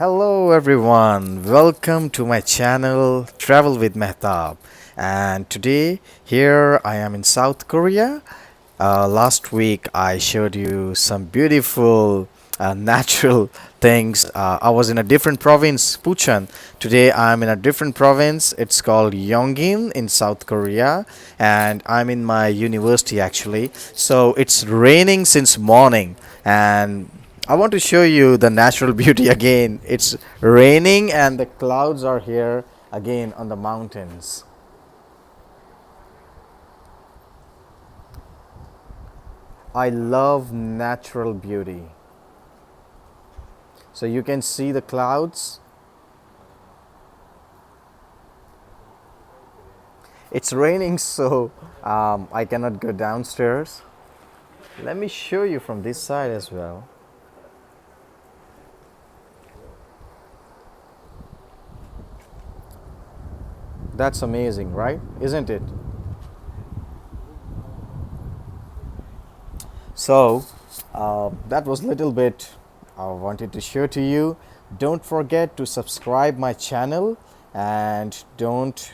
Hello everyone, welcome to my channel Travel with Mehtab. And today here I am in South Korea. Last week I showed you some beautiful natural things. I was in a different province, Pucheon. Today I'm in a different province. It's called Yongin in South Korea, and I'm in my university actually. So it's raining since morning, and I want to show you the natural beauty again. It's raining and the clouds are here again on the mountains. I love natural beauty. So you can see the clouds. It's raining, so I cannot go downstairs. Let me show you from this side as well. That's amazing, right? Isn't it? So that was a little bit I wanted to share to you. Don't forget to subscribe my channel, and don't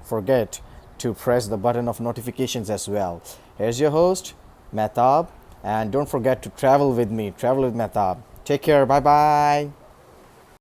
forget to press the button of notifications as well. Here's your host Mehtab, and don't forget to travel with me, travel with Mehtab. Take care. Bye bye.